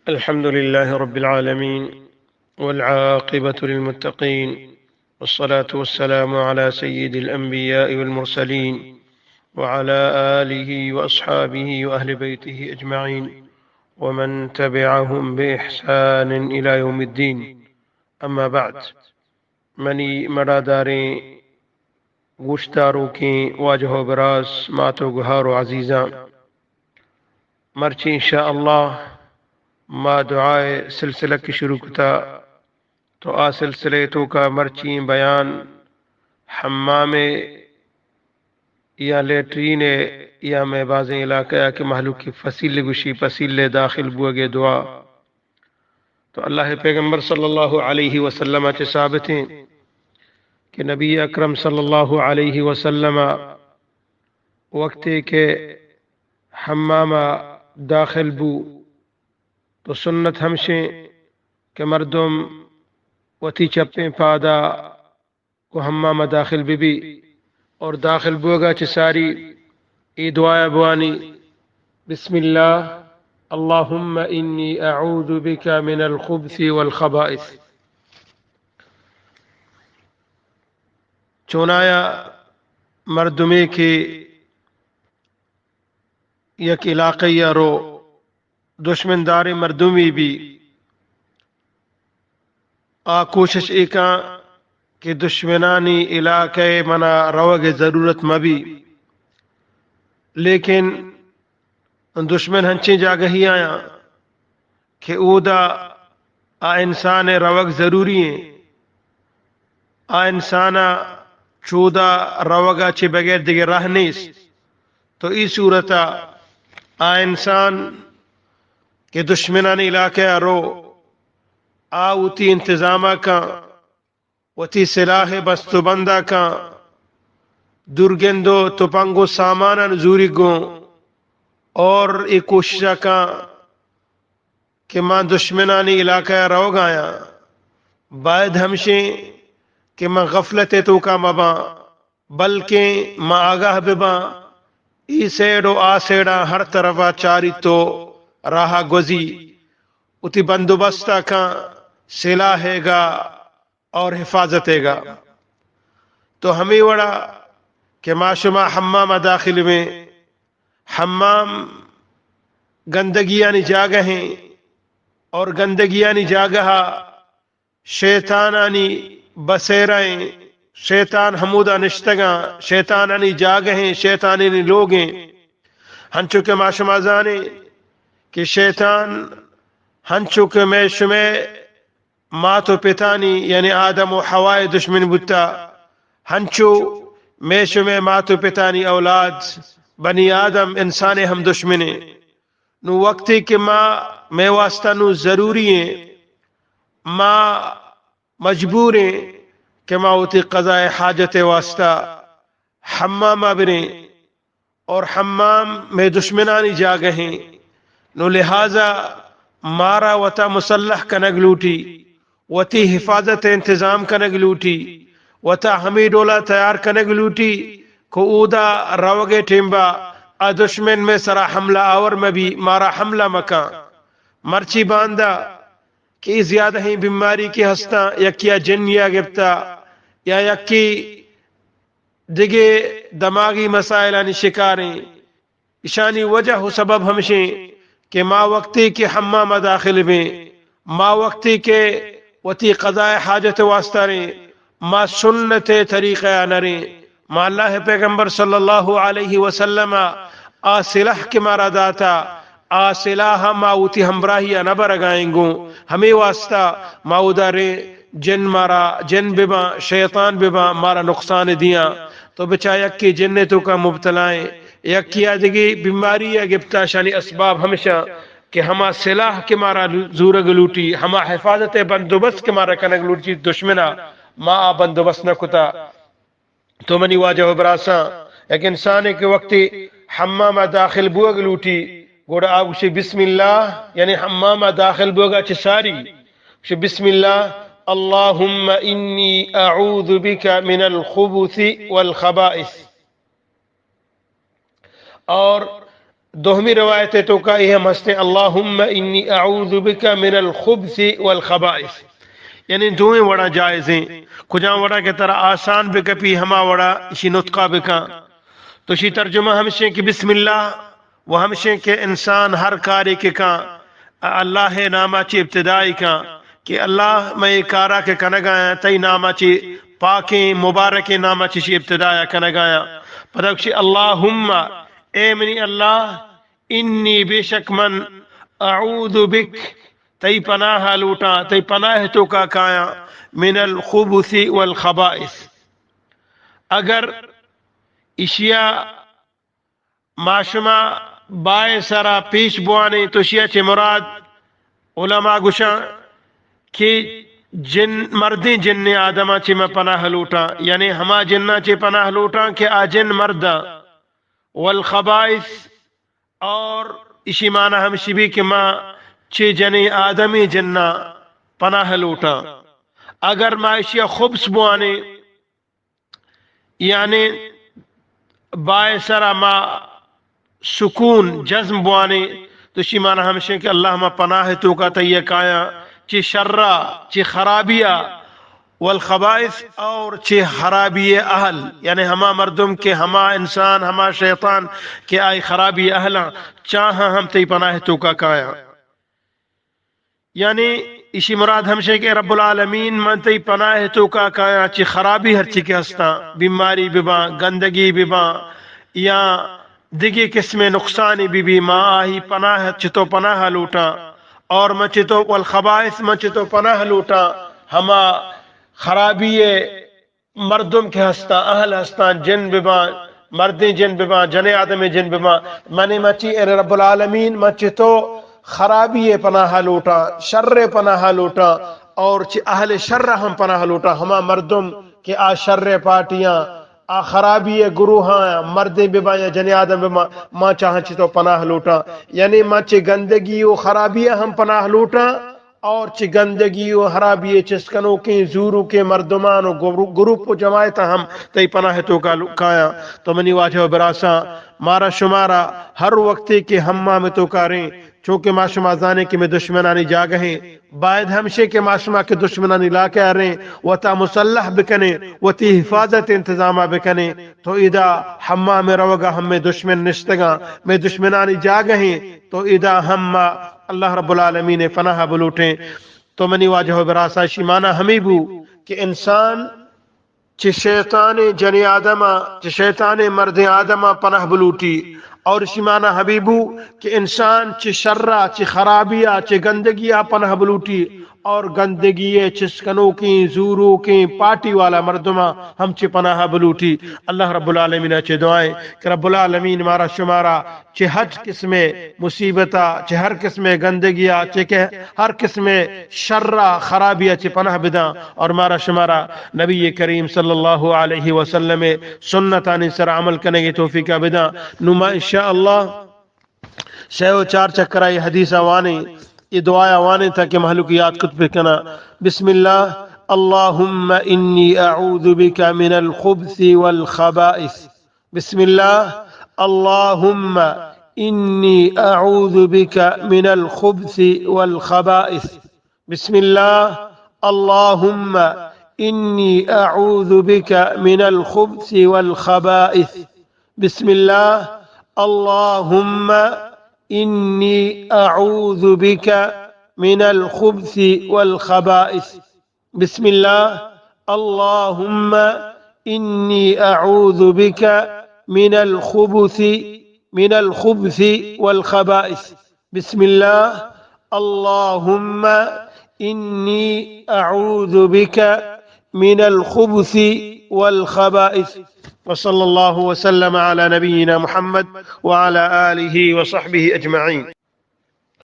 الحمد لله رب العالمين والعاقبة للمتقين والصلاة والسلام على سيد الأنبياء والمرسلين وعلى آله وأصحابه وأهل بيته أجمعين ومن تبعهم بإحسان إلى يوم الدين. أما بعد، منی مراداریں گوشتاروں کی واجہ و براس ماتو گہار و عزیزاں مرچی انشاءاللہ ما دعائے سلسلہ کی شروع کتا تو آ سلسلے تو کا مرچی بیان حمام یا لیٹرین یا میں بازیں علاقہ کے محلوق کی فصیل گوشی فصیل داخل بوگے دعا تو اللہ پیغمبر صلی اللہ علیہ وسلم سے ثابت ہیں کہ نبی اکرم صلی اللہ علیہ وسلم وقتی کے حمامہ داخل بو تو سنت ہمشیں کہ مردم وتی چپیں پادا کو حمامہ داخل بھی اور داخل بوگا چساری ای دعا بوانی بسم اللہ اللہم انی اعوذ بک من الخبث والخبائث. چونایا مردمی کی یک علاقی رو دشمن دار مردمی بھی آ کوشش ایکا کہ دشمنانی علاقے منا روگ ضرورت مبی، لیکن دشمن ہنچیں جاگہ ہی آیا کہ اودا آ انسان روگ ضروری ہیں، آ انسانا چودا روگا چھ بغیر دیگر راہ نیس. تو ای صورتا آ انسان کہ دشمنانی علاقہ رو آوتی انتظامہ کا وتی سلاح بستو بندہ کا درگندو تپنگو سامانا نزوری گو اور ایک کوششہ کا کہ ماں دشمنانی علاقہ رو گایا باید ہمشیں کہ ماں غفلت تو کا مبا بلکہ ماں آگاہ ببا ای سیڑو آ سیڑا ہر طرفا چاری تو راہ گزی اتی بندوبستہ کا سلاحے گا اور حفاظتے گا. تو ہمیں وڑا کہ معاشمہ حمام داخل میں حمام گندگیانی جاگہ ہیں اور گندگیانی جاگہ شیطانانی بسیرائیں شیطان حمودہ نشتگاں شیطانانی جاگہ ہیں شیطانانی لوگ ہیں. ہنچو کہ معاشمہ زانے کہ شیطان ہنچو کہ میں شمع ماتو پتانی یعنی آدم و حوائے دشمن بتا ہنچو میں شمع ماتو پتانی اولاد بنی آدم انسان ہم دشمنے نو وقتی کہ میں واسطہ نو ضروری ہیں ماں مجبور ہیں کہ ماں ہوتی قضاء حاجت واسطہ حمامہ بریں اور حمام میں دشمنانی جاگہ ہیں نو لہذا مارا وتا مسلح کنگ لوٹی وتی حفاظت انتظام کنگ لوٹی وتا ہمیں ڈولا تیار کنگ لوٹی کو اودا روگے ٹیمبا ا دشمن میں سرا حملہ آور میں بھی مارا حملہ مکان مرچی باندھا کہ زیادہ ہی بیماری کی ہستا یا جن یا گپتا یا یکی دیگے دماغی مسائلانی شکاریں اشانی وجہ ہو سبب ہمشیں کہ ما وقتی کے حمام داخل میں ما وقتی کے وتی قضاء حاجت واسطہ ریں ما سنت طریقہ نریں ما اللہ پیغمبر صلی اللہ علیہ وسلم آ سلاح کے مارا داتا آ سلاح ما وتی ہمراہی نبر گائیں گو ہمیں واسطہ ما اداریں جن مارا جن ببا شیطان ببا مارا نقصان دیا تو بچا یکی جنتوں کا مبتلائیں یکی آدھگی بیماری یا گفتا شانی اسباب ہمیشہ کہ ہما سلاح کے مارا زورگ لوٹی ہما حفاظت بندوبست کے مارا کنگ لوٹی دشمنہ ما بندوبست نہ کتا. تو منی واجہ و براساں ایک انسان کے وقتی حمامہ داخل بوگ لوٹی گوڑا آگوشی بسم اللہ یعنی حمامہ داخل بوگا چساری بسم اللہ اللہم انی اعوذ بک من الخبث والخبائث. اور دوہمی روایت تو کا یہ مستے اللہم انی اعوذ بک من الخبث والخبائث، یعنی دوئیں وڑا جائزیں کجاں وڑا کے طرح آسان بکپی ہما وڑا اسی نطقہ بکا تو اسی ترجمہ ہمشیں کہ بسم اللہ وہ ہمشیں کہ انسان ہر کاری کے کان اللہ نامہ چی ابتدائی کان کہ اللہ میں کارا کے کنگایا تی نامہ چی پاکیں مبارک نامہ چی ابتدایا کنگایا پدکشی اللہم اے منی اللہ انی بے شک من اعوذ بک تی پناہ لوٹا تی پناہ تو کا کایا من الخبث والخبائث، اگر اشیاء معشمہ بائے سرا پیش بوانے تو شیعہ چے مراد علماء گشاں کہ جن مردیں جن آدمہ چے میں پناہ لوٹا، یعنی ہما جنہ چے پناہ لوٹا کہ آ جن مردہ، والخبائث اور اسی معنی ہمشی بھی کہ ماں چے جنی آدمی جنہ پناہ لوٹا، اگر ما اشیاء خبث بوانے یعنی بائے سرا ما سکون جزم بوانے تو اسی معنی ہمشی کہ اللہ ما پناہ تو کا تیک آیا چی شرع چی خرابیہ والخبائث اور چی خرابی اہل، یعنی ہما مردم کے ہما انسان ہما شیطان کے آئی خرابی اہلا چاہاں ہم تی پناہ تو کا کایا، یعنی اسی مراد ہمشے کہ رب العالمین من تی پناہ تو کا کایا چی خرابی ہر چی کے ہستا، بیماری ببا گندگی ببا یا دیگی قسم نقصانی بھی ما آہی پناہ چتو پناہ لوٹا، اور مچتو والخبائث مچتو پناہ لوٹا ہما خرابی مردم کے ہستا اہل ہستان جن ببا مردیں جن ببا جن آدم جن ببا منی مچی اے رب العالمین مچتو خرابی پناہ لوٹا شر پناہ لوٹا اور چی اہل شر ہم پناہ لوٹا ہما مردم کے آ شر پارٹیاں آ خرابی گروہاں مردیں ببا یا جن آدم ببا ماں چاہاں چی تو پناہ لوٹا، یعنی ماں چی گندگی و خرابی ہم پناہ لوٹا اور چی گندگی و خرابی چسکنوں کے زوروں کے مردمان و گروپ و جماعت ہم تی پناہ تو کا کایا تو منی واجہ و براسا مارا شمارا ہر وقتی کے ہمہ میں تو کاریں چونکہ معاشمہ زانے کی میں دشمنانی جاگہیں باید ہمشے کے معاشمہ کے دشمنانی لا کے آ رہیں و تا مسلح بکنے و تی حفاظت انتظامہ بکنے تو ادا ہمہ میں روگا ہم میں دشمن نشتگاں میں دشمنانی جاگہیں تو ادا ہمہ اللہ رب العالمین پناہ بلوٹیں تو منی واجہ و براسا شیمانہ ہمیں بو کہ انسان چی شیطان جنی آدمہ چی شیطان مرد آدمہ پناہ بلوٹی اور اسی معنی حبیبو کہ انسان چی شرع چی خرابیہ چی گندگیہ پناہ بلوٹی اور گندگی چسکنوں کی زوروں کی پارٹی والا مردمہ ہم چی پناہ بلوٹی اللہ رب العالمین چی دعائیں کہ رب العالمین مارا شمارا چی حج قسم مصیبتہ چی ہر قسم گندگیہ چی کہ ہر قسم شرع خرابیہ چی پناہ بدا اور مارا شمارا نبی کریم صلی اللہ علیہ وسلم سنتانی سر عمل کرنے کی توفیقہ بدا نما انشاءاللہ شیو چار چکرائی حدیث آوانے یہ دعائیں آوانے تھا کہ محلوکیات کتب کنا بسم اللہ اللہم انی اعوذ بک من الخبث والخبائث بسم اللہ اللہم انی اعوذ بک من الخبث والخبائث بسم اللہ اللہم انی اعوذ بک من الخبث والخبائث بسم اللہ اللہم انی اعوذ بک من الخبث والخبائث بسم اللہ اللہم انی اعوذ بک من الخبث والخبائث بسم اللہ اللہم انی اعوذ بک من الخبث والخبائث وصلی اللہ وسلم علی نبینا محمد وعلى آلہ وصحبہ اجمعین.